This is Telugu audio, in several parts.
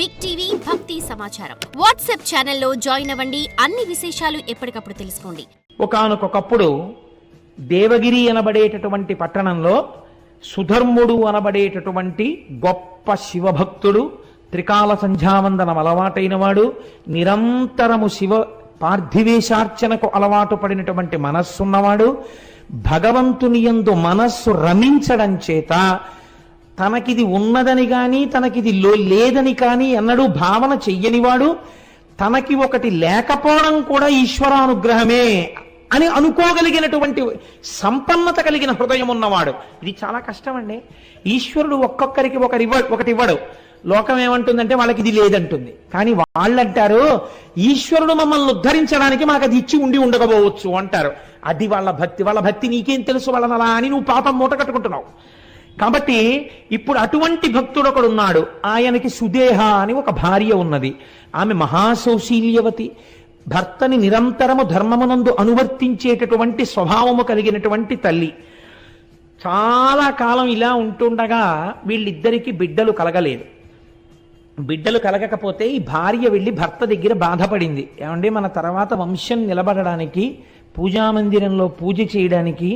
బిగ్ టీవీ భక్తి సమాచారం వాట్సాప్ ఛానల్లో జాయిన్ అవ్వండి. అన్ని విశేషాలు ఎప్పటికప్పుడు తెలుసుకోండి. ఒకానొకప్పుడు దేవగిరి అనబడేటటువంటి పట్టణంలో సుధర్ముడు అనబడేటటువంటి గొప్ప శివభక్తుడు, త్రికాల సంధ్యావందనం అలవాటైన వాడు, నిరంతరము శివ పార్థివేశార్చనకు అలవాటు పడినటువంటి మనస్సున్నవాడు, భగవంతుని యందు మనస్సు రమించడం చేత తనకిది ఉన్నదని కానీ తనకిది లేదని కానీ అన్నడు భావన చెయ్యనివాడు, తనకి ఒకటి లేకపోవడం కూడా ఈశ్వరానుగ్రహమే అని అనుకోగలిగినటువంటి సంపన్నత కలిగిన హృదయం ఉన్నవాడు. ఇది చాలా కష్టం అండి. ఈశ్వరుడు ఒక్కొక్కరికి ఒకటి ఇవ్వడు. లోకం ఏమంటుందంటే వాళ్ళకి ఇది లేదంటుంది. కానీ వాళ్ళంటారు ఈశ్వరుడు మమ్మల్ని ఉద్ధరించడానికి మాకు అది ఇచ్చి ఉండకపోవచ్చు అంటారు. అది వాళ్ళ భక్తి. వాళ్ళ భక్తి నీకేం తెలుసు వాళ్ళనలా అని నువ్వు పాపం మూట కట్టుకుంటున్నావు. కాబట్టి ఇప్పుడు అటువంటి భక్తుడు ఒకడున్నాడు. ఆయనకి సుదేహ అని ఒక భార్య ఉన్నది. ఆమె మహాసౌశీల్యవతి, భర్తని నిరంతరము ధర్మమునందు అనువర్తించేటటువంటి స్వభావము కలిగినటువంటి తల్లి. చాలా కాలం ఇలా ఉంటుండగా వీళ్ళిద్దరికీ బిడ్డలు కలగలేదు. బిడ్డలు కలగకపోతే ఈ భార్య వెళ్ళి భర్త దగ్గర బాధపడింది. ఏమంటే మన తర్వాత వంశం నిలబడడానికి, పూజామందిరంలో పూజ చేయడానికి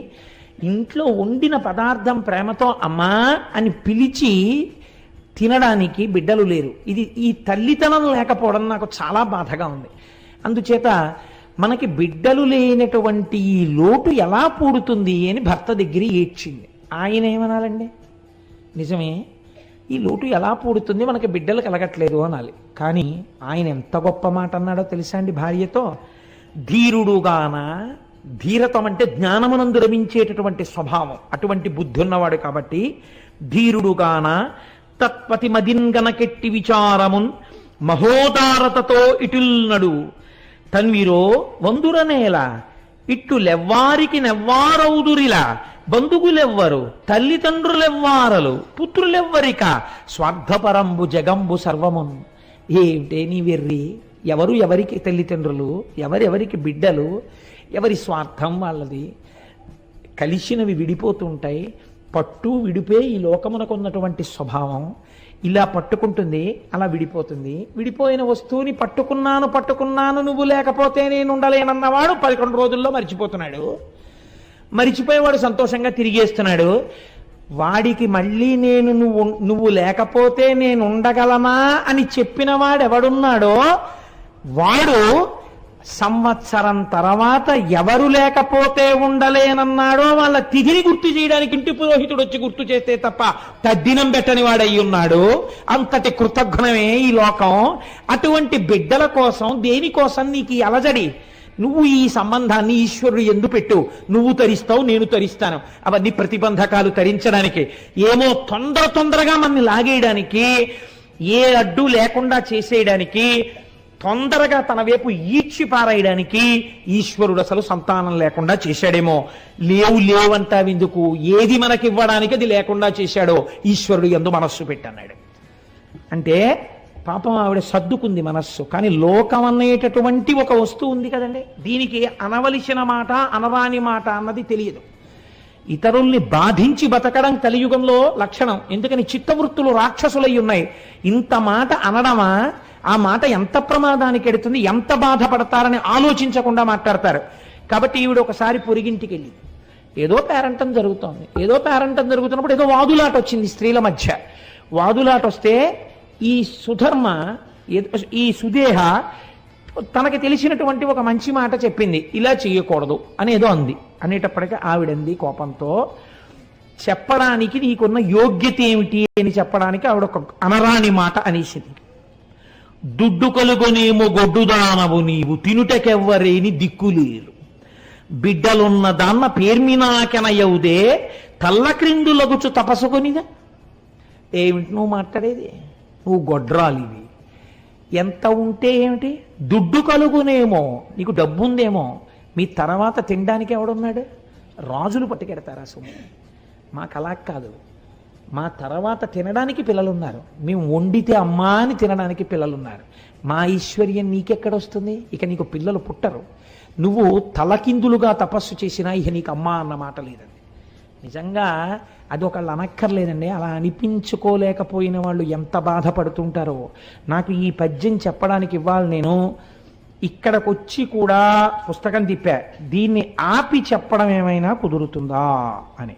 ఇంట్లో వండిన పదార్థం ప్రేమతో అమ్మా అని పిలిచి తినడానికి బిడ్డలు లేరు. ఈ తల్లితనం లేకపోవడం నాకు చాలా బాధగా ఉంది. అందుచేత మనకి బిడ్డలు లేనటువంటి ఈ లోటు ఎలా పూడుతుంది అని భర్త దగ్గర ఏడ్చింది. ఆయన ఏమనాలండి? నిజమే, ఈ లోటు ఎలా పూడుతుంది, మనకి బిడ్డలు కలగట్లేదు అనాలి. కానీ ఆయన ఎంత గొప్ప మాట అన్నాడో తెలుసా అండి భార్యతో? ధీరుడుగాన, ధీరతం అంటే జ్ఞానమునందు రమించేటటువంటి స్వభావం, అటువంటి బుద్ధి ఉన్నవాడు కాబట్టి ధీరుడుగాన తత్పతి మదిన్గనకెట్టి విచారమున్ మహోదారతతో ఇటుల్నడు తన్విరో వందురనేల ఇట్టు లెవ్వారికి నెవ్వారౌదురిలా బంధువులెవ్వరు తల్లిదండ్రులెవ్వారలు పుత్రులెవ్వరిక స్వార్థపరంబు జగంబు సర్వమున్. ఏమిటే నీ వెర్రి? ఎవరికి తల్లిదండ్రులు, ఎవరెవరికి బిడ్డలు, ఎవరి స్వార్థం వాళ్ళది. కలిసినవి విడిపోతుంటాయి. పట్టు విడిపే ఈ లోకమునకు ఉన్నటువంటి స్వభావం. ఇలా పట్టుకుంటుంది, అలా విడిపోతుంది. విడిపోయిన వస్తువుని పట్టుకున్నాను నువ్వు లేకపోతే నేను ఉండలేనన్నవాడు 11 రోజుల్లో మరిచిపోతున్నాడు. మరిచిపోయేవాడు సంతోషంగా తిరిగేస్తున్నాడు. వాడికి మళ్ళీ నువ్వు లేకపోతే నేను ఉండగలనా అని చెప్పిన వాడెవడున్నాడో వాడు సంవత్సరం తర్వాత ఎవరు లేకపోతే ఉండలేనన్నాడో వాళ్ళ తిథిని గుర్తు చేయడానికి ఇంటి పురోహితుడు వచ్చి గుర్తు చేస్తే తప్ప తద్దినం పెట్టని వాడయి ఉన్నాడు. అంతటి కృతజ్ఞమే ఈ లోకం. అటువంటి బిడ్డల కోసం, దేనికోసం నీకు ఈ అలజడి? నువ్వు ఈ సంబంధాన్ని ఈశ్వరుడు ఎందు పెట్టు. నువ్వు తరిస్తావు, నేను తరిస్తాను. అవన్నీ ప్రతిబంధకాలు తరించడానికి, ఏమో తొందరగా మనల్ని లాగేయడానికి, ఏ అడ్డు లేకుండా చేసేయడానికి, తొందరగా తన వైపు ఈడ్చి పారాయడానికి ఈశ్వరుడు అసలు సంతానం లేకుండా చేశాడేమో. లేవంటావెందుకు? ఏది మనకివ్వడానికి అది లేకుండా చేశాడో ఈశ్వరుడు యందు మనస్సు పెట్టన్నాడు. అంటే పాపం ఆవిడ సర్దుకుంది మనస్సు. కానీ లోకం అనేటటువంటి ఒక వస్తువు ఉంది కదండి, దీనికి అనవలసిన మాట అనరాని మాట అన్నది తెలియదు. ఇతరుల్ని బాధించి బతకడం కలియుగంలో లక్షణం. ఎందుకని చిత్తవృత్తులు రాక్షసులై ఉన్నాయి. ఇంత మాట అనడమా? ఆ మాట ఎంత ప్రమాదానికి ఎడుతుంది, ఎంత బాధపడతారని ఆలోచించకుండా మాట్లాడతారు. కాబట్టి ఈవిడ ఒకసారి పొరిగింటికి వెళ్ళి ఏదో పేరంటం జరుగుతున్నప్పుడు ఏదో వాదులాట వచ్చింది స్త్రీల మధ్య. వాదులాట వస్తే ఈ సుధర్మ, ఈ సుదేహ తనకి తెలిసినటువంటి ఒక మంచి మాట చెప్పింది. ఇలా చెయ్యకూడదు అనేదో అంది. అనేటప్పటికీ ఆవిడంది కోపంతో, చెప్పడానికి నీకున్న యోగ్యత ఏమిటి అని చెప్పడానికి ఆవిడ ఒక అనరాని మాట అనేసింది. దుడ్డు కలుగొనేమో గొడ్డుదానవు నీవు, తినుటకెవ్వరేని దిక్కులేరు, బిడ్డలున్న దాన్న పేర్మినాకెనయవుదే తల్ల క్రిందులగుచు తపసుకొనిదా. ఏమిటి నువ్వు మాట్లాడేది? నువ్వు గొడ్రాలివి. ఎంత ఉంటే ఏమిటి? దుడ్డు కలుగునేమో, నీకు డబ్బు ఉందేమో, మీ తర్వాత తినడానికి ఎవడున్నాడు? రాజులు పట్టుకెడతారా సొమ్ము? మాకు అలా కాదు. మా తర్వాత తినడానికి పిల్లలున్నారు, మేము వండితే అమ్మా అని తినడానికి పిల్లలున్నారు. మా ఐశ్వర్యం నీకెక్కడొస్తుంది? ఇక నీకు పిల్లలు పుట్టరు. నువ్వు తలకిందులుగా తపస్సు చేసినా ఇక నీకు అమ్మా అన్న మాట లేదండి. నిజంగా అది ఒకళ్ళు అనక్కర్లేదండి. అలా అనిపించుకోలేకపోయిన వాళ్ళు ఎంత బాధపడుతుంటారో. నాకు ఈ పద్యం చెప్పడానికి ఇవ్వాలి నేను ఇక్కడికి వచ్చి కూడా పుస్తకం తిప్పా, దీన్ని ఆపి చెప్పడం ఏమైనా కుదురుతుందా అని.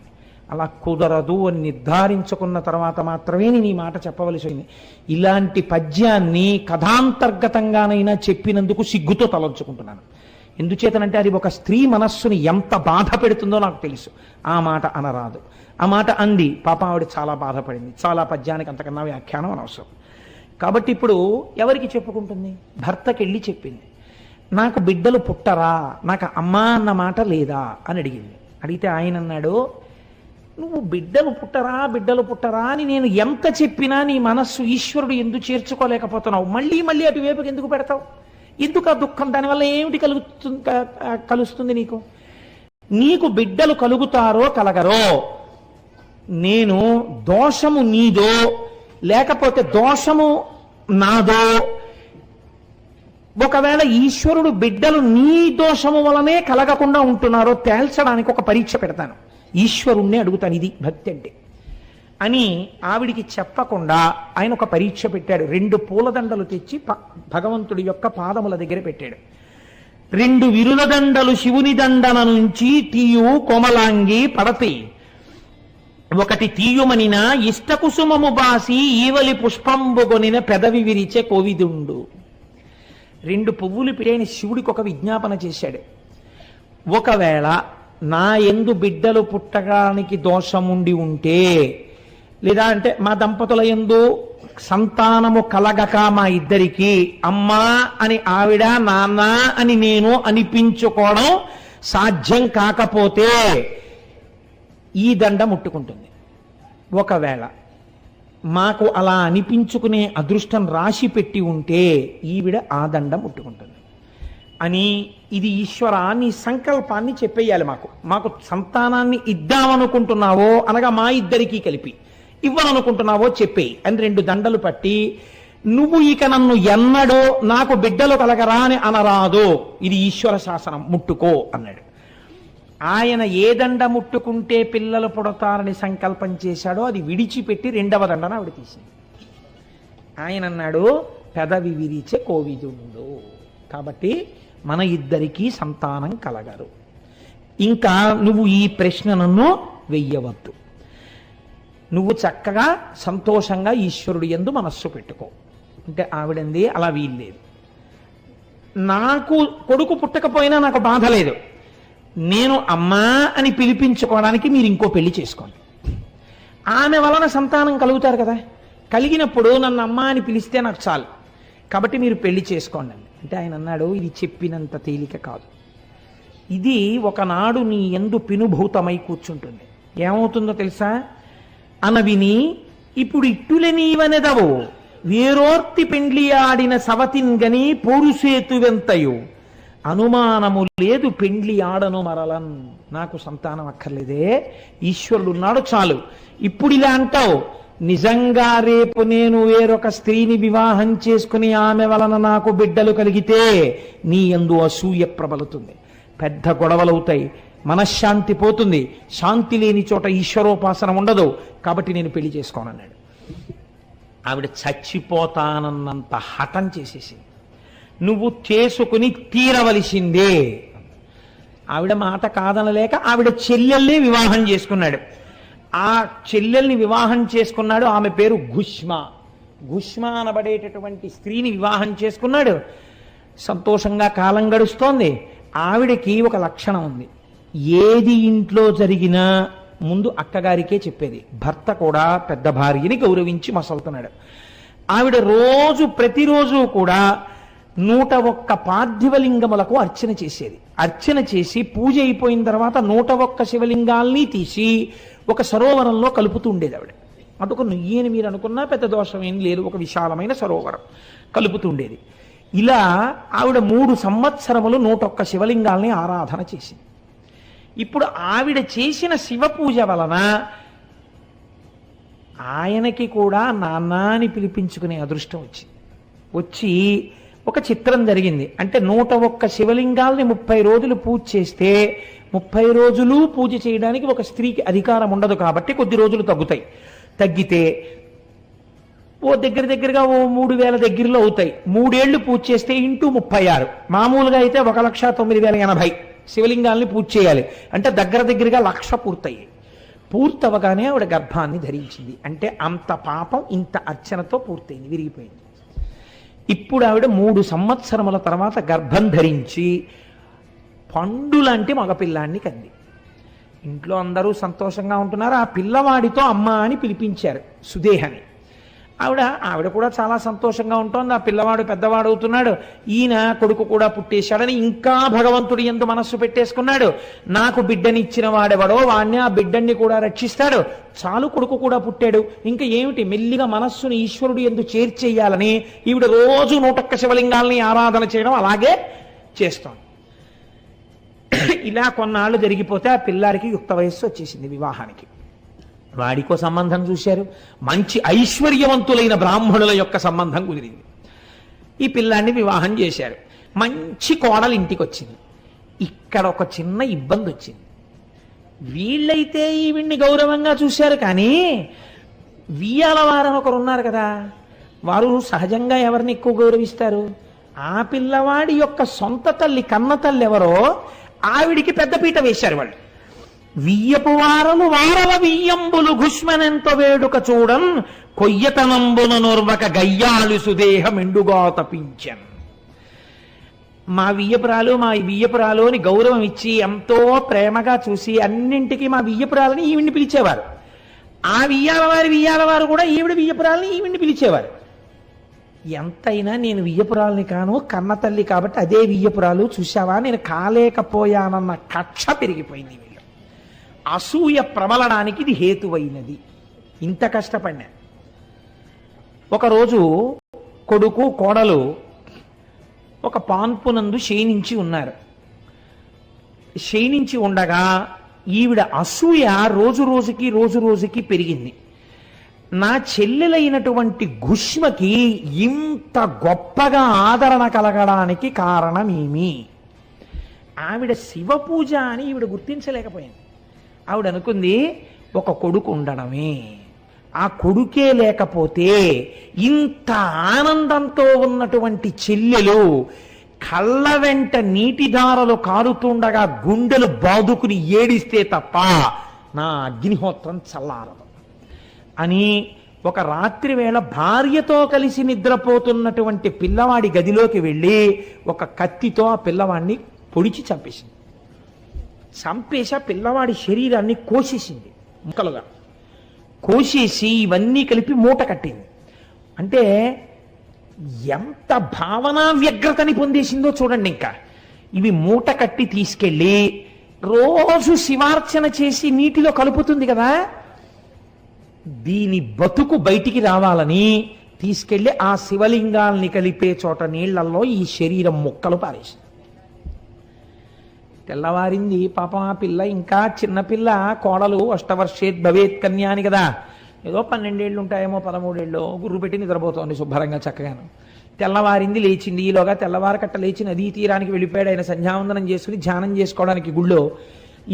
అలా కుదరదు అని నిర్ధారించుకున్న తర్వాత మాత్రమే నేను ఈ మాట చెప్పవలసింది. ఇలాంటి పద్యాన్ని కథాంతర్గతంగానైనా చెప్పినందుకు సిగ్గుతో తలంచుకుంటున్నాను. ఎందుచేతనంటే అది ఒక స్త్రీ మనస్సుని ఎంత బాధ పెడుతుందో నాకు తెలుసు. ఆ మాట అనరాదు. ఆ మాట అంది, పాప ఆవిడ చాలా బాధపడింది. చాలా పద్యానికి అంతకన్నా వ్యాఖ్యానం అనవసరం. కాబట్టి ఇప్పుడు ఎవరికి చెప్పుకుంటుంది? భర్తకి వెళ్ళి చెప్పింది, నాకు బిడ్డలు పుట్టరా, నాకు అమ్మా అన్న మాట లేదా అని అడిగింది. అడిగితే ఆయన అన్నాడు, నువ్వు బిడ్డలు పుట్టరా అని నేను ఎంత చెప్పినా నీ మనస్సు ఈశ్వరుడు ఎందుకు చేర్చుకోలేకపోతున్నావు? మళ్ళీ మళ్ళీ అటువైపుకి ఎందుకు పెడతావు? ఎందుకు ఆ దుఃఖం? దానివల్ల ఏమిటి కలుస్తుంది నీకు? నీకు బిడ్డలు కలుగుతారో కలగరో, నేను దోషము నీదో లేకపోతే దోషము నాదో, ఒకవేళ ఈశ్వరుడు బిడ్డలు నీ దోషము వలనే కలగకుండా ఉంటున్నారో తేల్చడానికి ఒక పరీక్ష పెడతాను, ఈశ్వరుణ్ణి అడుగుతాను. ఇది భక్తి అంటే అని ఆవిడికి చెప్పకుండా ఆయన ఒక పరీక్ష పెట్టాడు. 2 పూలదండలు తెచ్చి భగవంతుడి యొక్క పాదముల దగ్గర పెట్టాడు. 2 విరుల దండలు శివుని దండన నుంచి తీయు కోమలాంగి పడతి, ఒకటి తీయుమనిన ఇష్టకుసుమము బాసి ఈవలి పుష్పంబుగొనిన పెదవి విరిచే కోవిదుండు. 2 పువ్వులు పెట్టిన శివుడికి ఒక విజ్ఞాపన చేశాడు. ఒకవేళ నా యందు బిడ్డలు పుట్టడానికి దోషముండి ఉంటే, లేదా అంటే మా దంపతుల యందు సంతానము కలగక మా ఇద్దరికి అమ్మా అని ఆవిడ, నాన్న అని నేను అనిపించుకోవడం సాధ్యం కాకపోతే ఈ దండ ముట్టుకుంటుంది. ఒకవేళ మాకు అలా అనిపించుకునే అదృష్టం రాశి పెట్టి ఉంటే ఈవిడ ఆ దండ ముట్టుకుంటుంది అని, ఇది ఈశ్వర నీ సంకల్పాన్ని చెప్పేయాలి. మాకు సంతానాన్ని ఇద్దామనుకుంటున్నావో అనగా మా ఇద్దరికీ కలిపి ఇవ్వననుకుంటున్నావో చెప్పేయి అని 2 దండలు పట్టి, నువ్వు ఇక నన్ను ఎన్నడో నాకు బిడ్డలు కలగరా అని అనరాదు, ఇది ఈశ్వర శాసనం, ముట్టుకో అన్నాడు. ఆయన ఏ దండ ముట్టుకుంటే పిల్లలు పుడతారని సంకల్పం చేశాడో అది విడిచిపెట్టి 2వ దండన ఆవిడ తీసింది. ఆయన అన్నాడు, పెదవి విరిచే కోవిదుండు, కాబట్టి మన ఇద్దరికీ సంతానం కలగరు. ఇంకా నువ్వు ఈ ప్రశ్న నన్ను వెయ్యవద్దు, నువ్వు చక్కగా సంతోషంగా ఈశ్వరుడు యందు మనస్సు పెట్టుకో అంటే ఆవిడంది, అలా వీల్లేదు, నాకు కొడుకు పుట్టకపోయినా నాకు బాధ లేదు, నేను అమ్మా అని పిలిపించుకోవడానికి మీరు ఇంకో పెళ్లి చేసుకోండి, ఆమె వలన సంతానం కలుగుతారు కదా, కలిగినప్పుడు నన్ను అమ్మా అని పిలిస్తే నాకు చాలు, కాబట్టి మీరు పెళ్లి చేసుకోండి అంటే ఆయన అన్నాడు, ఇది చెప్పినంత తేలిక కాదు, ఇది ఒకనాడు నీ యందు పినుభూతమై కూర్చుంటుంది. ఏమవుతుందో తెలుసా? అనవిని ఇప్పుడు ఇట్టులే నీవనెదవు వేరోర్తి పెండ్లి ఆడిన సవతిన్గని పోరుసేతువెంతయు అనుమానము లేదు పెండ్లి ఆడను మరలన్. నాకు సంతానం అక్కర్లేదే, ఈశ్వరుడు ఉన్నాడు చాలు. ఇప్పుడు ఇలా అంటావు, నిజంగా రేపు నేను వేరొక స్త్రీని వివాహం చేసుకుని ఆమె వలన నాకు బిడ్డలు కలిగితే నీ యందు అసూయ ప్రబలుతుంది, పెద్ద గొడవలవుతాయి, మనశ్శాంతి పోతుంది, శాంతి లేని చోట ఈశ్వరోపాసన ఉండదు, కాబట్టి నేను పెళ్లి చేసుకోనన్నాడు. ఆవిడ చచ్చిపోతానన్నంత హఠం చేసేసింది. నువ్వు చేసుకుని తీరవలసిందే. ఆవిడ మాట కాదనలేక ఆవిడ చెల్లెల్ని వివాహం చేసుకున్నాడు. ఆ చెల్లెల్ని వివాహం చేసుకున్నాడు, ఆమె పేరు గుష్మ అనబడేటటువంటి స్త్రీని వివాహం చేసుకున్నాడు. సంతోషంగా కాలం గడుస్తోంది. ఆవిడకి ఒక లక్షణం ఉంది, ఏది ఇంట్లో జరిగినా ముందు అక్కగారికే చెప్పేది. భర్త కూడా పెద్ద భార్యని గౌరవించి మసలుతున్నాడు. ఆవిడ ప్రతిరోజు కూడా 101 పార్థివలింగములకు అర్చన చేసేది. అర్చన చేసి పూజ అయిపోయిన తర్వాత 101 శివలింగాల్ని తీసి ఒక సరోవరంలో కలుపుతూ ఉండేది ఆవిడ. అదొక నుయ్యని మీరు అనుకున్నా పెద్ద దోషం ఏం లేదు, ఒక విశాలమైన సరోవరం కలుపుతూ ఉండేది. ఇలా ఆవిడ 3 సంవత్సరములు 101 శివలింగాల్ని ఆరాధన చేసింది. ఇప్పుడు ఆవిడ చేసిన శివ పూజ వలన ఆయనకి కూడా నాన్న అని పిలిపించుకునే అదృష్టం వచ్చి ఒక చిత్రం జరిగింది. అంటే 101 శివలింగాల్ని 30 రోజులు పూజ చేస్తే 30 రోజులు పూజ చేయడానికి ఒక స్త్రీకి అధికారం ఉండదు కాబట్టి కొద్ది రోజులు తగ్గితే దగ్గరగా 3000 దగ్గరలో అవుతాయి. 3 ఏళ్లు పూజ చేస్తే ఇంటూ 36. మామూలుగా అయితే 1,09,080 శివలింగాల్ని పూజ చేయాలి. అంటే దగ్గరగా 1,00,000 పూర్తవగానే ఆవిడ గర్భాన్ని ధరించింది. అంటే అంత పాపం ఇంత అర్చనతో పూర్తయింది, విరిగిపోయింది. ఇప్పుడు ఆవిడ 3 సంవత్సరముల తర్వాత గర్భం ధరించి పండులాంటి మగపిల్లాన్ని కంది. ఇంట్లో అందరూ సంతోషంగా ఉంటున్నారు. ఆ పిల్లవాడితో అమ్మ అని పిలిపించారు సుదేహని. ఆవిడ కూడా చాలా సంతోషంగా ఉంటుంది. ఆ పిల్లవాడు పెద్దవాడు అవుతున్నాడు, ఈయన కొడుకు కూడా పుట్టేశాడని ఇంకా భగవంతుడి యందు మనస్సు పెట్టేసుకున్నాడు. నాకు బిడ్డనిచ్చిన వాడెవడో వాణ్ణి, ఆ బిడ్డని కూడా రక్షిస్తాడు, చాలు కొడుకు కూడా పుట్టాడు, ఇంకా ఏమిటి, మెల్లిగా మనస్సును ఈశ్వరుడు యందు చేర్చేయాలని ఈవిడ రోజు 101 శివలింగాల్ని ఆరాధన చేయడం అలాగే చేస్తాం. ఇలా కొన్నాళ్ళు జరిగిపోతే ఆ పిల్లాడికి యుక్త వయస్సు వచ్చేసింది. వివాహానికి వాడికో సంబంధం చూశారు. మంచి ఐశ్వర్యవంతులైన బ్రాహ్మణుల యొక్క సంబంధం కుదిరింది. ఈ పిల్లాన్ని వివాహం చేశారు. మంచి కోడలు ఇంటికి వచ్చింది. ఇక్కడ ఒక చిన్న ఇబ్బంది వచ్చింది. వీళ్ళైతే ఈవిడ్ని గౌరవంగా చూశారు, కానీ వియ్యాల వారని ఒకరు ఉన్నారు కదా, వారు సహజంగా ఎవరిని ఎక్కువ గౌరవిస్తారు? ఆ పిల్లవాడి యొక్క సొంత తల్లి, కన్న తల్లి ఎవరో ఆవిడికి పెద్దపీట వేశారు వాళ్ళు. వియ్యపు వారలు వారల వియ్యంబులు ఘుష్మనెంత వేడుక చూడన్ కొయ్యతనంబున నొర్వక గయ్యాలు సుదేహం ఎండుగా తపించన్. మా వియ్యపురాలు అని గౌరవం ఇచ్చి ఎంతో ప్రేమగా చూసి అన్నింటికీ మా వియ్యపురాలని ఈవిడ్ని పిలిచేవారు. ఆ వియ్యాల వారు కూడా ఈవిడ్ని పిలిచేవారు. ఎంతైనా నేను వియ్యపురాలని కాను, కన్న తల్లి కాబట్టి అదే వియ్యపురాలు, చూశావా నేను కాలేకపోయానన్న కక్ష పెరిగిపోయింది. అసూయ ప్రబలడానికి ఇది హేతువైనది. ఇంత కష్టపడినా ఒకరోజు కొడుకు కోడలు ఒక పాన్పునందు శయనించి ఉన్నారు. శయనించి ఉండగా ఈవిడ అసూయ రోజు రోజుకి పెరిగింది. నా చెల్లెలైనటువంటి ఘుష్మకి ఇంత గొప్పగా ఆదరణ కలగడానికి కారణమేమి? ఆవిడ శివ పూజ అని ఈవిడ గుర్తించలేకపోయింది. ఆవిడ అనుకుంది ఒక కొడుకు ఉండడమే, ఆ కొడుకే లేకపోతే ఇంత ఆనందంతో ఉన్నటువంటి చెల్లెలు కళ్ళ వెంట నీటిధారలు కారుతుండగా గుండెలు బాదుకుని ఏడిస్తే తప్ప నా అగ్నిహోత్రం చల్లారదు అని ఒక రాత్రి వేళ భార్యతో కలిసి నిద్రపోతున్నటువంటి పిల్లవాడి గదిలోకి వెళ్ళి ఒక కత్తితో ఆ పిల్లవాడిని పొడిచి చంపేసింది. చంపేసి ఆ పిల్లవాడి శరీరాన్ని కోసేసింది, ముక్కలుగా కోసేసి ఇవన్నీ కలిపి మూట కట్టింది. అంటే ఎంత భావనా వ్యగ్రతని పొందేసిందో చూడండి. ఇంకా ఇవి మూట కట్టి తీసుకెళ్ళి రోజు శివార్చన చేసి నీటిలో కలుపుతుంది కదా, దీని బతుకు బయటికి రావాలని తీసుకెళ్లి ఆ శివలింగాల్ని కలిపే చోట నీళ్లలో ఈ శరీరం ముక్కలు పారేసింది. తెల్లవారింది. పాపం ఆ పిల్ల ఇంకా చిన్నపిల్ల, కోడలు అష్టవర్షేత్ భవేత్ కన్యా అని కదా, ఏదో 12 ఏళ్ళు ఉంటాయేమో, 13 ఏళ్ళు, గుర్రు పెట్టి నిద్రపోతోంది శుభ్రంగా చక్కగాను. తెల్లవారింది, లేచింది. ఈలోగా తెల్లవారకట్ట లేచి నదీ తీరానికి వెళ్ళిపోయాడు. ఆయన సంధ్యావందనం చేసుకుని ధ్యానం చేసుకోవడానికి గుళ్ళో.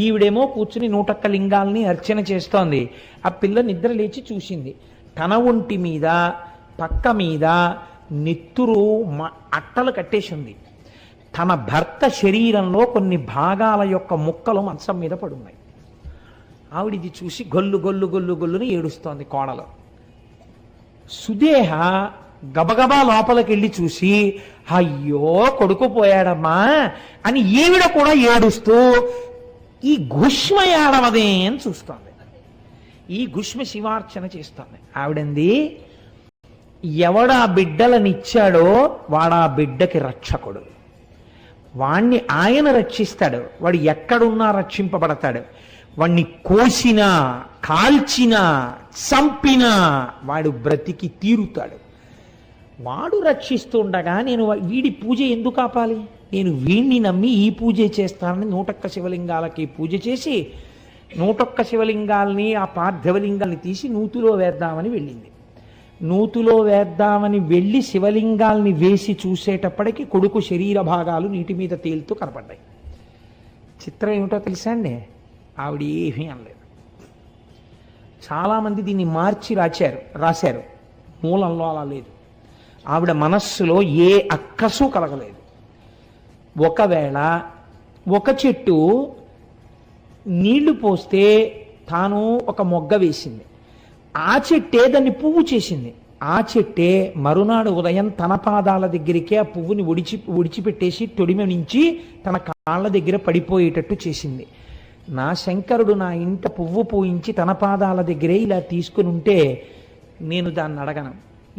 ఈవిడేమో కూర్చుని 101 లింగాల్ని అర్చన చేస్తోంది. ఆ పిల్ల నిద్ర లేచి చూసింది, తన ఒంటి మీద పక్క మీద నెత్తురు అట్టలు కట్టేసి ఉంది. తన భర్త శరీరంలో కొన్ని భాగాల యొక్క ముక్కలు మంచం మీద పడున్నాయి. ఆవిడిది చూసి గొల్లుని ఏడుస్తోంది కోడలు. సుదేహ గబగబా లోపలికెళ్ళి చూసి అయ్యో కొడుకు పోయాడమ్మా అని ఈవిడ కూడా ఏడుస్తూ ఈ ఘుష్మ ఏడవదే అని చూస్తోంది. ఈ ఘుష్మ శివార్చన చేస్తోంది. ఆవిడంది, ఎవడా బిడ్డలనిచ్చాడో వాడా బిడ్డకి రక్షకుడు, వాణ్ణి ఆయన రక్షిస్తాడు, వాడు ఎక్కడున్నా రక్షింపబడతాడు, వాణ్ణి కోసినా కాల్చినా చంపినా వాడు బ్రతికి తీరుతాడు, వాడు రక్షిస్తుండగా నేను వీడి పూజ ఎందుకు ఆపాలి? నేను వీణ్ణి నమ్మి ఈ పూజ చేస్తానని 101 శివలింగాలకి పూజ చేసి 101 శివలింగాల్ని ఆ పార్థివలింగాల్ని తీసి నూతిలో వేద్దామని వెళ్ళింది. నూతులో వేద్దామని వెళ్ళి శివలింగాల్ని వేసి చూసేటప్పటికి కొడుకు శరీర భాగాలు నీటి మీద తేలుతూ కనపడ్డాయి. చిత్రం ఏమిటో తెలుసా అండి, ఆవిడ ఏమీ అనలేదు. చాలామంది దీన్ని మార్చి రాశారు, మూలంలో అలా లేదు. ఆవిడ మనస్సులో ఏ అక్కసు కలగలేదు. ఒకవేళ ఒక చెట్టు నీళ్లు పోస్తే తాను ఒక మొగ్గ వేసింది, ఆ చెట్టే దాన్ని పువ్వు చేసింది. ఆ చెట్టే మరునాడు ఉదయం తన పాదాల దగ్గరికే ఆ పువ్వుని ఒడిచిపెట్టేసి తొడిమ నుంచి తన కాళ్ళ దగ్గర పడిపోయేటట్టు చేసింది. నా శంకరుడు నా ఇంట పువ్వు పూయించి తన పాదాల దగ్గరే ఇలా తీసుకుని ఉంటే నేను దాన్ని అడగను.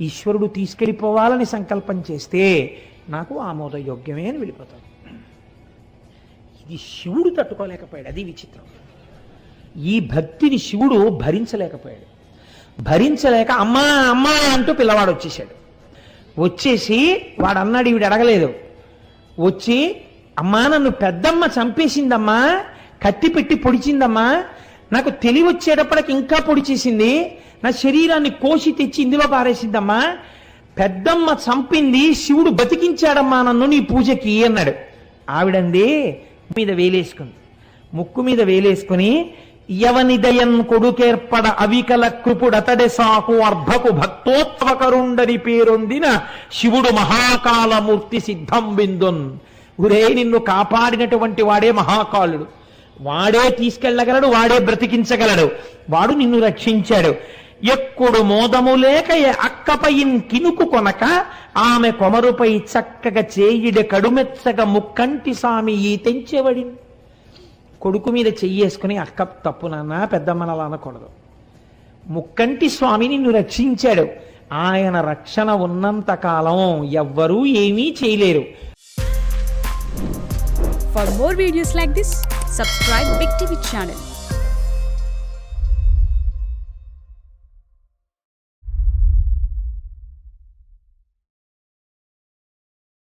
ఈశ్వరుడు తీసుకెళ్ళిపోవాలని సంకల్పం చేస్తే నాకు ఆమోదయోగ్యమే అని వెళ్ళిపోతాడు. ఇది శివుడు తట్టుకోలేకపోయాడు, అది విచిత్రం. ఈ భక్తిని శివుడు భరించలేకపోయాడు. భరించలేక అమ్మా అమ్మా అంటూ పిల్లవాడు వచ్చేసాడు. వచ్చేసి వాడు అన్నాడు, ఈవిడ అడగలేదు. వచ్చి అమ్మా నన్ను పెద్దమ్మ చంపేసిందమ్మా, కత్తి పెట్టి పొడిచిందమ్మా, నాకు తెలివి వచ్చేటప్పటికి ఇంకా పొడిచేసింది, నా శరీరాన్ని కోసి తెచ్చి ఇందులో పారేసిందమ్మా, పెద్దమ్మ చంపింది, శివుడు బతికించాడమ్మా నన్ను నీ పూజకి అన్నాడు. ఆవిడంది మీద వేలేసుకుంది, ముక్కు మీద వేలేసుకుని యవనిదయన్ కొడుకేర్పడ అవికల కృపుడతడే సాకు అర్భకు భక్తోత్సవకరుండని పేరొందిన శివుడు మహాకాలమూర్తి సిద్ధం బిందున్. గురే నిన్ను కాపాడినటువంటి వాడే మహాకాలుడు, వాడే తీసుకెళ్లగలడు, వాడే బ్రతికించగలడు, వాడు నిన్ను రక్షించాడు. ఎక్కుడు మోదము లేక అక్కపైన్ కినుకు కొనక ఆమె కొమరుపై చక్కగా చేయిడ కడుమెచ్చగా ముక్కంటి సామి ఈ తెంచేవడి. కొడుకు మీద చెయ్యేసుకుని అక్క తప్పు నాన్న పెద్దమ్మనలా అనకూడదు, ముక్కంటి స్వామి నిన్ను రక్షించాడు, ఆయన రక్షణ ఉన్నంత కాలం ఎవ్వరూ ఏమీ చేయలేరు. For more videos like this, subscribe Big TV channel.